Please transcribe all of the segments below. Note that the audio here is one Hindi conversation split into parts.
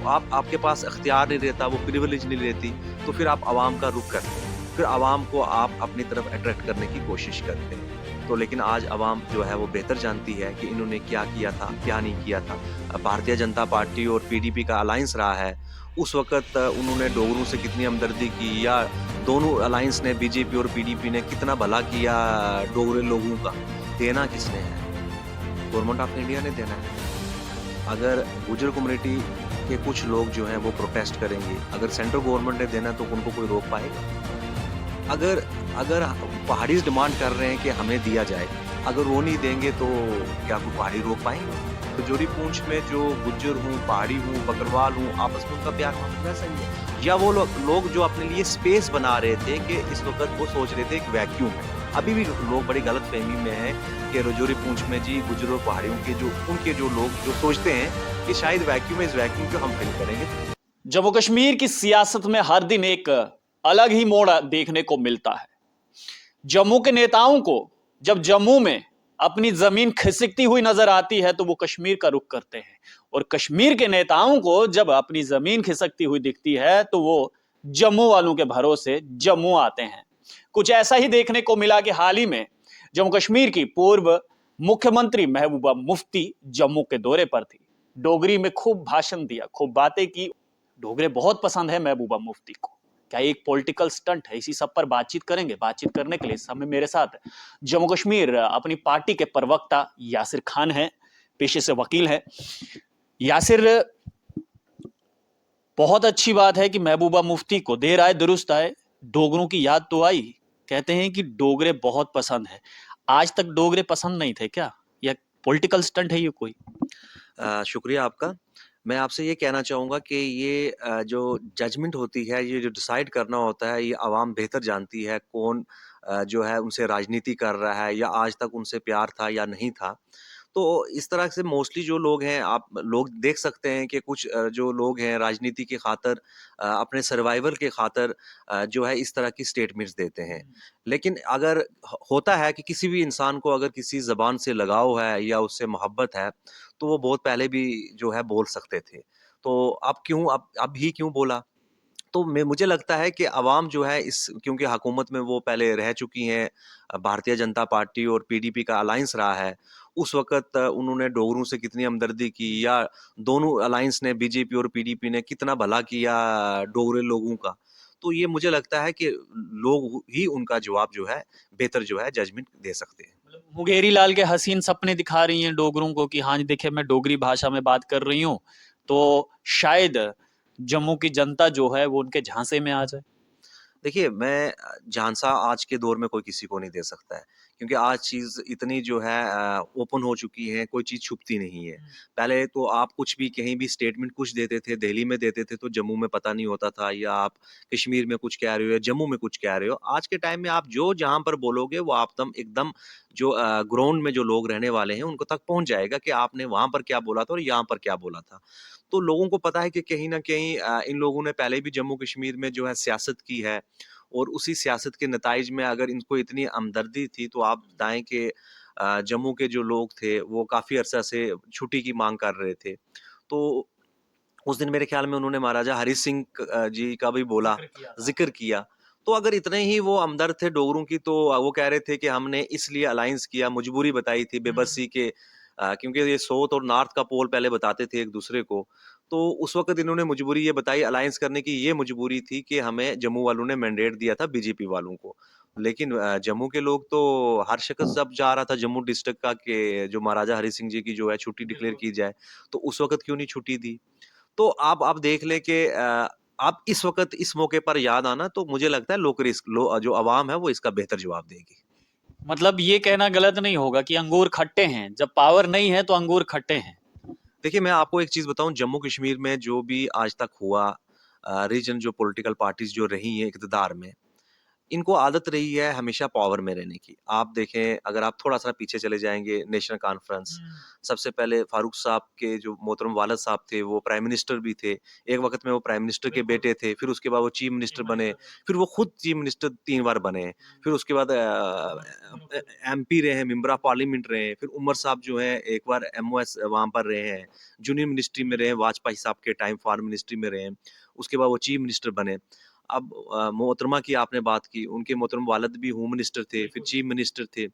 आप आपके पास इख्तियार नहीं रहता, वो प्रिविलेज नहीं रहती, तो फिर आप आवाम का रुख करते हैं। फिर आवाम को आप अपनी तरफ अट्रैक्ट करने की कोशिश करते हैं। तो लेकिन आज आवाम जो है वो बेहतर जानती है कि इन्होंने क्या किया था, क्या नहीं किया था। भारतीय जनता पार्टी और पीडीपी का अलायंस रहा है। उस वक़्त उन्होंने डोगरों से कितनी हमदर्दी की, या दोनों अलायंस ने, बीजेपी और पीडीपी ने कितना भला किया डोगरे लोगों का। देना किसने है? गवर्नमेंट ऑफ इंडिया ने देना है। अगर गुर्जर कम्युनिटी के कुछ लोग जो हैं वो प्रोटेस्ट करेंगे, अगर सेंट्रल गवर्नमेंट ने देना तो उनको कोई रोक पाएगा? अगर अगर पहाड़ीज़ डिमांड कर रहे हैं कि हमें दिया जाए, अगर वो नहीं देंगे तो क्या कोई पहाड़ी रोक पाएँगे? रजौरी पूंछ में जो गुर्जर हूँ, पहाड़ी हूँ, बकरवाल हूँ, आपस में उनका प्यार-मोहब्बत वैसा ही है। या वो लोग जो अपने लिए स्पेस बना रहे थे कि इस वक़्त वो सोच रहे थे एक वैक्यूम है। अभी भी लोग बड़ी गलतफ़हमी में हैं कि रजौरी पूंछ में जी गुर्जरों पहाड़ियों के जो उनके जो लोग जो सोचते हैं कि शायद वैक्यूम है, इस वैक्यूम को हम फिल करेंगे। जम्मू कश्मीर की सियासत में हर दिन एक अलग ही मोड़ देखने को मिलता है। जम्मू के नेताओं को जब जम्मू में अपनी जमीन खिसकती हुई नजर आती है तो वो कश्मीर का रुख करते हैं, और कश्मीर के नेताओं को जब अपनी जमीन खिसकती हुई दिखती है तो वो जम्मू वालों के भरोसे जम्मू आते हैं। कुछ ऐसा ही देखने को मिला कि हाल ही में जम्मू कश्मीर की पूर्व मुख्यमंत्री महबूबा मुफ्ती जम्मू के दौरे पर थी। डोगरी में खूब भाषण दिया, खूब बातें की। डोगरे बहुत पसंद है महबूबा मुफ्ती को। क्या एक पॉलिटिकल स्टंट है? इसी सब पर बातचीत करेंगे। बातचीत करने के लिए इस समय मेरे साथ जम्मू कश्मीर अपनी पार्टी के प्रवक्ता यासिर खान हैं, पेशे से वकील हैं। यासिर, बहुत अच्छी बात है कि महबूबा मुफ्ती को देर आए दुरुस्त आए, डोगरों की याद तो आई। कहते हैं कि डोगरे बहुत पसंद है। आज तक डोगरे पसंद नहीं थे क्या, या पॉलिटिकल स्टंट है ये कोई? शुक्रिया आपका। मैं आपसे ये कहना चाहूँगा कि ये जो जजमेंट होती है, ये जो डिसाइड करना होता है, ये आवाम बेहतर जानती है कौन जो है उनसे राजनीति कर रहा है, या आज तक उनसे प्यार था या नहीं था। तो इस तरह से मोस्टली जो लोग हैं, आप लोग देख सकते हैं कि कुछ जो लोग हैं राजनीति की खातिर, अपने सर्वाइवल के खातिर जो है इस तरह की स्टेटमेंट्स देते हैं। लेकिन अगर होता है कि किसी भी इंसान को अगर किसी ज़बान से लगाव है या उससे मोहब्बत है, तो वो बहुत पहले भी जो है बोल सकते थे। तो अब ही क्यों बोला? तो मैं मुझे लगता है कि अवाम जो है इस क्योंकि हुकूमत में वो पहले रह चुकी हैं, भारतीय जनता पार्टी और पीडीपी का अलायंस रहा है। उस वक़्त उन्होंने डोगरों से कितनी हमदर्दी की, या दोनों अलायंस ने, बीजेपी और पीडीपी ने कितना भला किया डोगरे लोगों का। तो ये मुझे लगता है कि लोग ही उनका जवाब जो है बेहतर जो है जजमेंट दे सकते हैं। मुंगेरी लाल के हसीन सपने दिखा रही हैं डोगरों को कि हाँ जी देखिए मैं डोगरी भाषा में बात कर रही हूँ, तो शायद जम्मू की जनता जो है वो उनके झांसे में आ जाए। देखिए, मैं झांसा आज के दौर में कोई किसी को नहीं दे सकता है, क्योंकि आज चीज़ इतनी जो है ओपन हो चुकी है, कोई चीज़ छुपती नहीं है। पहले तो आप कुछ भी कहीं भी स्टेटमेंट कुछ देते थे, दिल्ली में देते थे तो जम्मू में पता नहीं होता था, या आप कश्मीर में कुछ कह रहे हो या जम्मू में कुछ कह रहे हो। आज के टाइम में आप जो जहाँ पर बोलोगे वो आप एकदम जो ग्राउंड में जो लोग रहने वाले हैं उनको तक पहुँच जाएगा कि आपने वहाँ पर क्या बोला था और यहाँ पर क्या बोला था। तो लोगों को पता है कि कहीं न कहीं इन लोगों ने पहले भी जम्मू कश्मीर में जो है सियासत की है, और उसी सियासत के नताइज में अगर इनको इतनी हमदर्दी थी, तो आप बताएँ कि जम्मू के जो लोग थे, वो काफ़ी अरसा से छुट्टी की माँग कर रहे थे। तो उस दिन मेरे ख़्याल में उन्होंने महाराजा हरि सिंह जी का भी बोला, ज़िक्र किया। तो अगर इतने ही वो हमदर्द थे डोगरों की, तो वो कह रहे थे कि हमने इसलिए अलायंस किया, मजबूरी बताई थी, बेबसी के क्योंकि ये साउथ और नॉर्थ का पोल पहले बताते थे एक-दूसरे को। तो उस वक़्त इन्होंने मजबूरी ये बताई अलायंस करने की, ये मजबूरी थी कि हमें जम्मू वालों ने मैंडेट दिया था बीजेपी वालों को। लेकिन जम्मू के लोग तो हर शख़्स जब जा रहा था जम्मू डिस्ट्रिक्ट का कि जो महाराजा हरि सिंह जी की जो है छुट्टी डिक्लेयर की जाए, तो उस वक़्त क्यों नहीं छुट्टी दी? तो आप देख लें कि आप इस वक़्त इस मौके पर याद आना, तो मुझे लगता है जो अवाम है वो इसका बेहतर जवाब देगी। मतलब ये कहना गलत नहीं होगा कि अंगूर खट्टे हैं, जब पावर नहीं है तो अंगूर खट्टे हैं। देखिए, मैं आपको एक चीज़ बताऊँ, जम्मू कश्मीर में जो भी आज तक हुआ रीजन जो पॉलिटिकल पार्टीज़ जो रही हैं इक़्तिदार में, इनको आदत रही है हमेशा पावर में रहने की। आप देखें, अगर आप थोड़ा-सा पीछे चले जाएँगे, नेशनल कॉन्फ्रेंस, सबसे पहले फारूक साहब के जो मोहतरम वालिद साहब थे, वो प्राइम मिनिस्टर भी थे। एक वक़्त में वो प्राइम मिनिस्टर के बेटे थे, फिर उसके बाद वो चीफ मिनिस्टर बने, फिर वो खुद चीफ मिनिस्टर 3 बार बने। फिर उसके बाद एमपी रहे हैं, मेंबर ऑफ पार्लियामेंट रहे हैं। फिर उमर साहब जो हैं, एक बार एमओएस वहाँ पर रहे हैं, जूनियर मिनिस्ट्री में रहे हैं, वाजपेयी साहब के टाइम फॉरेन मिनिस्ट्री में रहे हैं। उसके बाद वो चीफ मिनिस्टर बने। अब मोहतरमा की आपने बात की, उनके मोहतरम वालिद भी होम मिनिस्टर थे, फिर चीफ मिनिस्टर थे।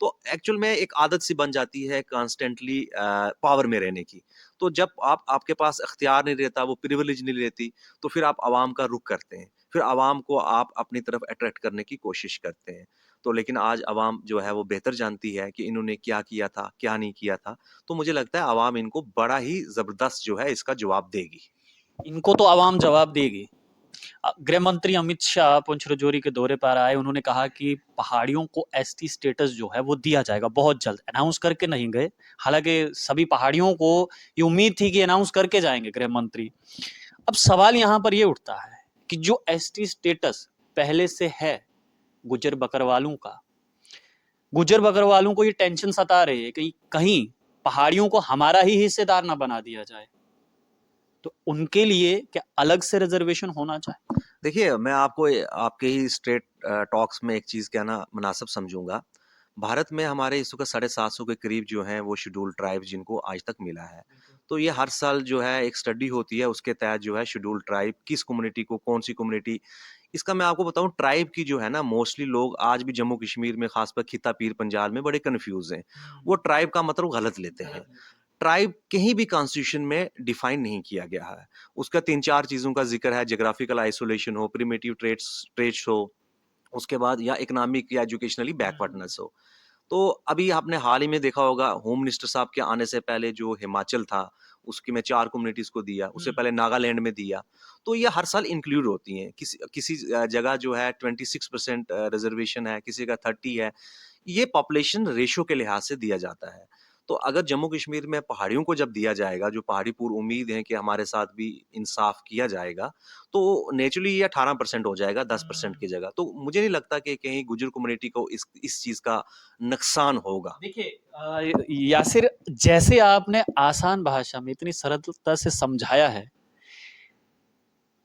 तो एक्चुअल में एक आदत सी बन जाती है कॉन्स्टेंटली पावर में रहने की। तो जब आपके पास इख्तियार नहीं रहता, वो प्रिविलेज नहीं रहती, तो फिर आप अवाम का रुख करते हैं। फिर अवाम को आप अपनी तरफ अट्रैक्ट करने की कोशिश करते हैं। तो लेकिन आज अवाम जो है वो बेहतर जानती है कि इन्होंने क्या किया था, क्या नहीं किया था। तो मुझे लगता है अवाम इनको बड़ा ही ज़बरदस्त जो है इसका जवाब देगी। इनको तो आवाम जवाब देगी। गृह मंत्री अमित शाह पुंछ राजौरी के दौरे पर आए, उन्होंने कहा कि पहाड़ियों को एसटी स्टेटस जो है वो दिया जाएगा बहुत जल्द। अनाउंस करके नहीं गए, हालांकि सभी पहाड़ियों को ये उम्मीद थी कि अनाउंस करके जाएंगे गृह मंत्री। अब सवाल यहाँ पर ये उठता है कि जो एसटी स्टेटस पहले से है गुजर बकरवालों का, गुजर बकरवालों को ये टेंशन सता रही है कि कहीं पहाड़ियों को हमारा ही हिस्सेदार ना बना दिया जाए, तो उनके लिए क्या अलग से रिजर्वेशन होना चाहिए? देखिए, मैं आपको आपके ही स्ट्रेट टॉक्स में एक चीज़ कहना मुनासिब समझूँगा। भारत में हमारे इस वक़्त 750 के करीब जो हैं वो शेड्यूल्ड ट्राइब जिनको आज तक मिला है। तो ये हर साल जो है एक स्टडी होती है, उसके तहत जो है शेड्यूल्ड ट्राइब किस कम्युनिटी को, कौन-सी कम्युनिटी, इसका मैं आपको बताऊँ, ट्राइब की जो है ना, मोस्टली लोग आज भी जम्मू कश्मीर में ख़ासकर खिता पीर पंजाल में बड़े कन्फ्यूज़ हैं। वो ट्राइब का मतलब गलत लेते हैं। ट्राइब कहीं भी कॉन्स्टिट्यूशन में डिफाइन नहीं किया गया है। उसका 3-4 चीज़ों का ज़िक्र है, ज्योग्राफिकल आइसोलेशन हो, प्रिमिटिव ट्रेट्स हो, उसके बाद या इकोनॉमिक या एजुकेशनली बैकवर्डनेस हो। तो अभी आपने हाल ही में देखा होगा, होम मिनिस्टर साहब के आने से पहले जो हिमाचल था, उसकी में 4 कम्युनिटीज़ को दिया, उससे पहले नागालैंड में दिया। तो ये हर साल इंक्लूड होती हैं। किसी किसी जगह जो है 26% रिज़र्वेशन है, किसी का 30 है। ये पॉपुलेशन रेशियो के लिहाज से दिया जाता है। तो अगर जम्मू कश्मीर में पहाड़ियों को जब दिया जाएगा, जो पहाड़ी पूर्व उम्मीद है कि हमारे साथ भी इंसाफ किया जाएगा, तो नेचुरली ये 18% हो जाएगा 10% की जगह। तो मुझे नहीं लगता कि कहीं गुज्जर कम्युनिटी को इस चीज़ का नुकसान होगा। देखिए यासिर, जैसे आपने आसान भाषा में इतनी सरलता से समझाया है,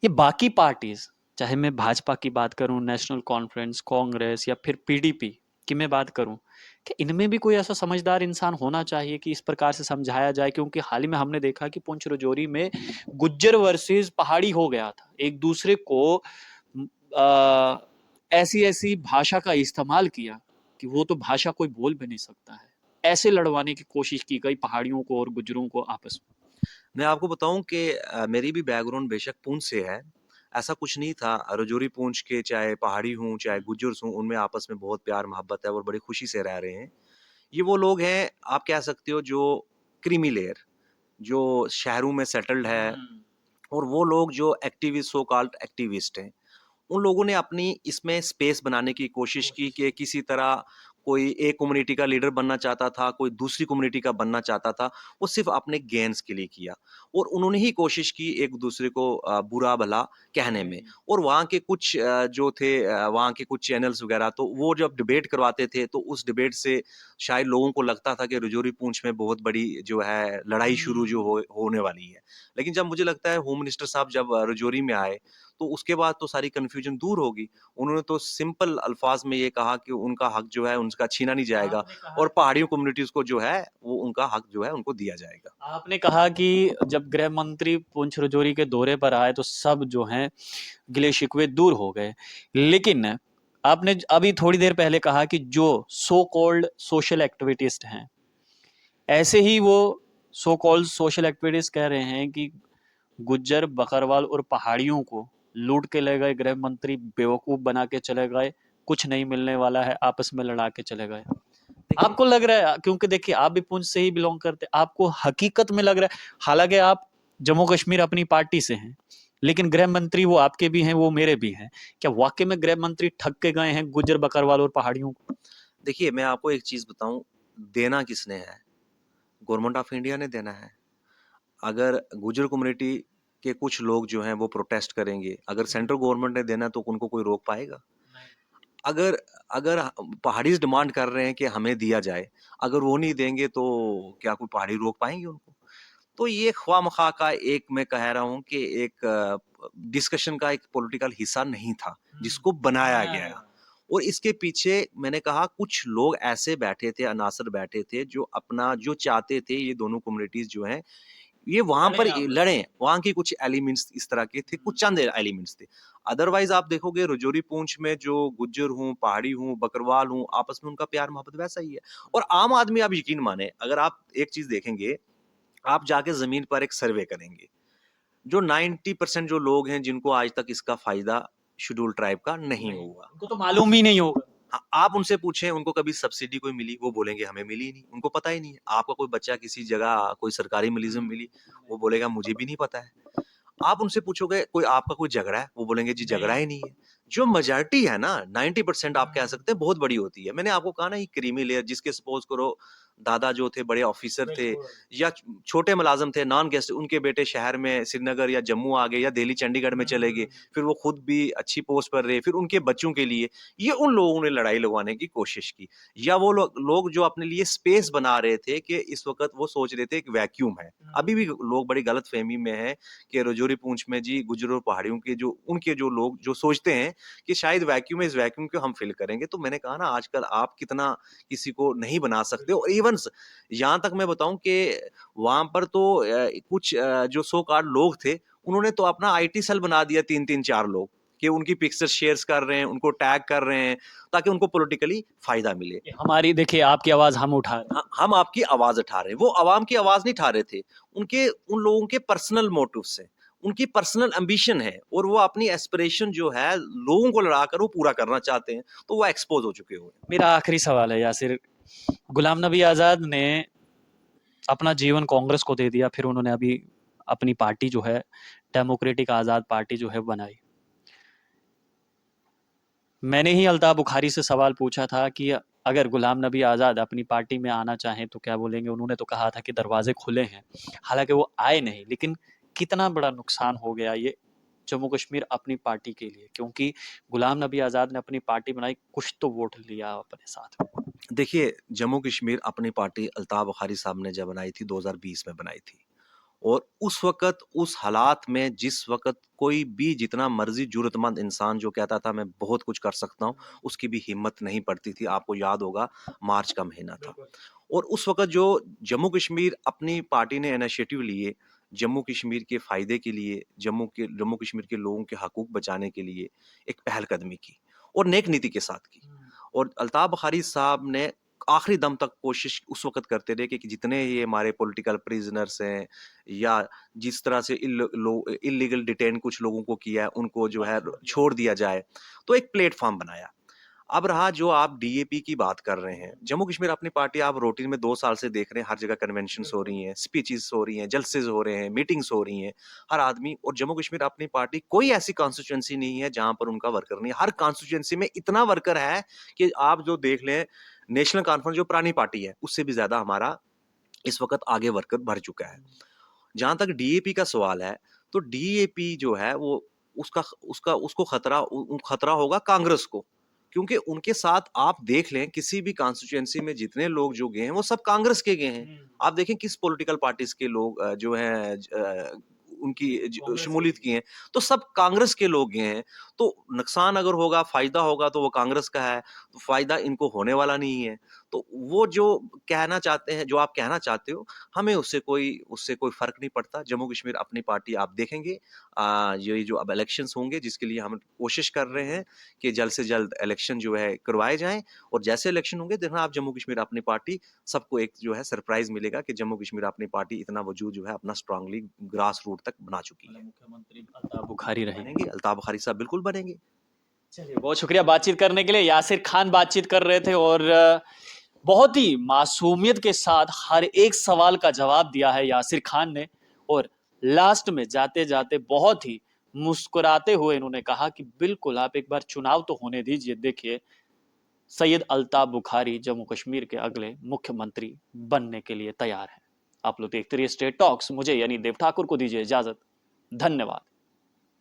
ये बाकी पार्टीज, चाहे मैं भाजपा की बात करूं, नेशनल कॉन्फ्रेंस, कांग्रेस या फिर पीडीपी की मैं बात करूं, कि इनमें भी कोई ऐसा समझदार इंसान होना चाहिए कि इस प्रकार से समझाया जाए। क्योंकि हाल ही में हमने देखा कि पुंछ राजौरी में गुज्जर वर्सेस पहाड़ी हो गया था, एक दूसरे को आ, ऐसी ऐसी भाषा का इस्तेमाल किया कि वो तो भाषा कोई बोल भी नहीं सकता है। ऐसे लड़वाने की कोशिश की गई पहाड़ियों को और गुज्जरों को आपस में। मैं आपको बताऊँ कि मेरी भी बैकग्राउंड बेशक पूंछ से है। ऐसा कुछ नहीं था, राजौरी पूंछ के चाहे पहाड़ी हों, चाहे गुज्जर्स हों, उनमें आपस में बहुत प्यार-मोहब्बत है और बड़ी खुशी से रह रहे हैं। ये वो लोग हैं, आप कह सकते हो, जो क्रीमी लेयर, जो शहरों में सेटल्ड है, और वो लोग जो एक्टिविस्ट, सो कॉल्ड एक्टिविस्ट हैं। उन लोगों ने अपनी इसमें स्पेस बनाने की कोशिश की कि किसी तरह कोई एक कम्युनिटी का लीडर बनना चाहता था, कोई दूसरी कम्युनिटी का बनना चाहता था, वो सिर्फ़ अपने गेन्स के लिए किया, और उन्होंने ही कोशिश की एक-दूसरे को बुरा-भला कहने में। और वहाँ के कुछ जो थे वहाँ के कुछ चैनल्स वग़ैरह, तो वो जब डिबेट करवाते थे, तो उस डिबेट से शायद लोगों को लगता था कि राजौरी पूंछ में बहुत बड़ी जो है लड़ाई शुरू जो होने वाली है। लेकिन जब मुझे लगता है होम मिनिस्टर साहब जब राजौरी में आए, तो उसके बाद तो सारी कन्फ्यूजन दूर होगी। उन्होंने तो सिंपल अल्फाज में ये कहा कि उनका हक जो है उनका छीना नहीं जाएगा, आपने कहा और कि पहाड़ियों कम्युनिटीज़ को जो है वो उनका हक जो है उनको दिया जाएगा। आपने कहा कि जब गृह मंत्री पुंछ राजौरी के दौरे पर आए तो सब जो हैं गिले शिकवे दूर हो गए। लेकिन आपने अभी थोड़ी देर पहले कहा कि जो सो कॉल्ड सोशल एक्टिविटिस्ट हैं, ऐसे ही वो सो कॉल्ड सोशल एक्टिविटिस्ट कह रहे हैं कि गुज्जर, बकरवाल और पहाड़ियों को लूट के ले गए गृह मंत्री, बेवकूफ बना के चले गए, कुछ नहीं मिलने वाला है, आपस में लड़ा के चले गए। देखिए, आपको लग रहा है, क्योंकि देखिए आप भी पुंछ से ही बिलोंग करते, आपको हकीकत में लग रहा है, हालांकि आप जम्मू कश्मीर अपनी पार्टी से हैं, लेकिन गृह मंत्री वो आपके भी हैं, वो मेरे भी हैं, क्या वाकई में गृह मंत्री ठग के गए हैं गुज्जर, बकरवाल और पहाड़ियों को? देखिए, मैं आपको एक चीज़ बताऊँ, देना किसने है? गवर्नमेंट ऑफ इंडिया ने देना है। अगर गुज्जर कम्युनिटी के कुछ लोग जो हैं वो प्रोटेस्ट करेंगे, अगर सेंट्रल गवर्नमेंट ने देना है तो उनको कोई रोक पाएगा? अगर अगर पहाड़ीज़ डिमांड कर रहे हैं कि हमें दिया जाए, अगर वो नहीं देंगे तो क्या कोई पहाड़ी रोक पाएँगे उनको? तो ये ख्वामख़ा का एक मैं कह रहा हूँ कि एक डिस्कशन का एक पॉलिटिकल हिस्सा नहीं था, जिसको बनाया गया। और इसके पीछे मैंने कहा कुछ लोग ऐसे बैठे थे, अनासर बैठे थे जो अपना जो चाहते थे ये दोनों कम्युनिटीज़ जो हैं ये वहाँ पर लड़ें, वहाँ की कुछ एलिमेंट्स इस तरह के थे, कुछ चंद एलिमेंट्स थे। अदरवाइज़ आप देखोगे राजौरी पूंछ में जो गुज्जर हों, पहाड़ी हों, बकरवाल हों, आपस में उनका प्यार-मोहब्बत वैसा ही है। और आम आदमी आप यकीन मानें, अगर आप एक चीज़ देखेंगे, आप जाके ज़मीन पर एक सर्वे करेंगे, जो 90% जो लोग हैं जिनको आज तक इसका फ़ायदा शेड्यूल्ड ट्राइब का नहीं हुआ। उनको तो मालूम ही नहीं होगा। हाँ, आप उनसे पूछें उनको कभी सब्सिडी कोई मिली? वो बोलेंगे हमें मिली ही नहीं, उनको पता ही नहीं है। आपका कोई बच्चा किसी जगह कोई सरकारी मुलाज़िम मिली, वो बोलेगा मुझे भी नहीं पता है। आप उनसे पूछोगे कोई आपका कोई झगड़ा है? वो बोलेंगे जी झगड़ा ही नहीं है। जो मेजॉरिटी है ना 90% आप कह सकते हैं बहुत बड़ी होती है। मैंने आपको कहा ना ये क्रीमी लेयर जिसके सपोज़ करो दादा जो थे बड़े ऑफ़िसर थे या छोटे मुलाज़िम थे नॉन गेस्ट उनके बेटे शहर में श्रीनगर या जम्मू आ गए या दिल्ली चंडीगढ़ में चले गए। फिर वो खुद भी अच्छी पोस्ट पर रहे, फिर उनके बच्चों के लिए ये उन लोगों ने लड़ाई लगवाने की कोशिश की। या वो लोग जो अपने लिए स्पेस बना रहे थे कि इस वक़्त वो सोच रहे थे एक वैक्यूम है। अभी भी लोग बड़ी गलतफ़हमी में हैं कि राजौरी पूंछ में जी गुज्जर और पहाड़ियों के जो उनके जो लोग जो सोचते हैं कि शायद वैक्यूम है इस वैक्यूम को हम फिल करेंगे। तो मैंने कहा ना आजकल आप कितना किसी को नहीं बना सकते और इवन यहाँ तक मैं बताऊँ कि वहाँ पर तो कुछ जो सो कॉल्ड लोग थे उन्होंने तो अपना आईटी सेल बना दिया 3-3 4 लोग कि उनकी पिक्चर्स शेयर्स कर रहे हैं, उनको टैग कर रहे हैं ताकि उनको पॉलिटिकली फ़ायदा मिले। हमारी देखिए आपकी आवाज हम उठा रहे हैं। हाँ, हम आपकी आवाज़ उठा रहे हैं, वो अवाम की आवाज़ नहीं उठा रहे थे। उन लोगों के पर्सनल मोटिव्स हैं, उनकी पर्सनल एम्बिशन है और वो अपनी एस्पिरेशन जो है लोगों को लड़ाकर वो पूरा करना चाहते हैं, तो वो एक्सपोज़ हो चुके हुए हैं। मेरा आखिरी सवाल है यासिर, गुलाम नबी आज़ाद ने अपना जीवन कांग्रेस को दे दिया, फिर उन्होंने अभी अपनी पार्टी जो है डेमोक्रेटिक आज़ाद पार्टी जो है बनाई। मैंने ही अल्ताफ बुखारी से सवाल पूछा था कि अगर गुलाम नबी आज़ाद अपनी पार्टी में आना चाहें तो क्या बोलेंगे। उन्होंने तो कहा था कि दरवाजे खुले हैं, हालांकि वो आए नहीं। लेकिन कितना बड़ा नुकसान हो गया ये जम्मू कश्मीर अपनी पार्टी के लिए, क्योंकि गुलाम नबी आज़ाद ने अपनी पार्टी बनाई, कुछ तो वोट लिया अपने साथ में। देखिए, जम्मू कश्मीर अपनी पार्टी अल्ताफ बुखारी साहब ने जब बनाई थी 2020 में बनाई थी और उस वक़्त उस हालात में जिस वक़्त कोई भी जितना मर्ज़ी ज़रूरतमंद इंसान जो कहता था मैं बहुत कुछ कर सकता हूँ, उसकी भी हिम्मत नहीं पड़ती थी। आपको याद होगा मार्च का महीना था। और उस वक़्त जो जम्मू कश्मीर अपनी पार्टी ने इनिशिएटिव लिए, जम्मू कश्मीर के फ़ायदे के लिए, जम्मू कश्मीर के लोगों के हकूक़ बचाने के लिए एक पहलकदमी की और नेक नीति के साथ की। और अल्ताफ बुखारी साहब ने आखिरी दम तक कोशिश उस वक़्त करते रहे कि जितने ये हमारे पॉलिटिकल प्रिजनर्स हैं या जिस तरह से इल्लीगल डिटेन कुछ लोगों को किया है, उनको जो है छोड़ दिया जाए। तो एक प्लेटफ़ॉर्म बनाया। अब रहा जो आप डीएपी की बात कर रहे हैं, जम्मू कश्मीर अपनी पार्टी आप रूटीन में 2 साल से देख रहे हैं, हर जगह कन्वेंशन्स हो रही हैं, स्पीचेज़ हो रही हैं, जलसेज़ हो रहे हैं, मीटिंग्स हो रही हैं। हर आदमी और जम्मू कश्मीर अपनी पार्टी कोई ऐसी कॉन्स्टिट्यूएंसी नहीं है जहाँ पर उनका वर्कर नहीं है। हर कॉन्स्टिट्यूएंसी में इतना वर्कर है कि आप जो देख लें नेशनल कॉन्फ्रेंस जो पुरानी पार्टी है, उससे भी ज़्यादा हमारा इस वक़्त आगे वर्कर बढ़ चुका है। जहाँ तक डीएपी का सवाल है, तो डीएपी जो है वो उसका उसका उसको खतरा होगा कांग्रेस को। क्योंकि उनके साथ आप देख लें किसी भी कॉन्स्टिट्यूएंसी में जितने लोग जो गए हैं, वो सब कांग्रेस के गए हैं। आप देखें किस पॉलिटिकल पार्टीज़ के लोग जो हैं उनकी शमूलियत की हैं, तो सब कांग्रेस के लोग गए हैं। तो नुकसान अगर होगा, फ़ायदा होगा तो वो कांग्रेस का है, तो फ़ायदा इनको होने वाला नहीं है। तो वो जो कहना चाहते हैं, जो आप कहना चाहते हो, हमें उससे कोई फ़र्क नहीं पड़ता। जम्मू कश्मीर अपनी पार्टी आप देखेंगे ये जो अब इलेक्शंस होंगे जिसके लिए हम कोशिश कर रहे हैं कि जल्द से जल्द इलेक्शन जो है करवाए जाएँ और जैसे इलेक्शन होंगे देखना आप जम्मू कश्मीर अपनी पार्टी सबको एक जो है सरप्राइज़ मिलेगा कि जम्मू कश्मीर अपनी पार्टी इतना वजूद जो है अपना स्ट्रांगली ग्रास रूट तक बना चुकी है। मुख्यमंत्री अल्ताफ बुखारी रहेंगे। बनेंगे, अल्ताफ बुखारी साहब बिल्कुल बनेंगे। चलिए, बहुत शुक्रिया बातचीत करने के लिए। यासिर खान बातचीत कर रहे थे और बहुत ही मासूमियत के साथ हर एक सवाल का जवाब दिया है यासिर खान ने। और लास्ट में जाते जाते बहुत ही मुस्कुराते हुए इन्होंने कहा कि बिल्कुल आप एक बार चुनाव तो होने दीजिए, देखिए सैयद अल्ताफ बुखारी जम्मू कश्मीर के अगले मुख्यमंत्री बनने के लिए तैयार हैं। आप लोग देखते रहिए स्टेट टॉक्स। मुझे यानी देव ठाकुर को दीजिए इजाजत। धन्यवाद।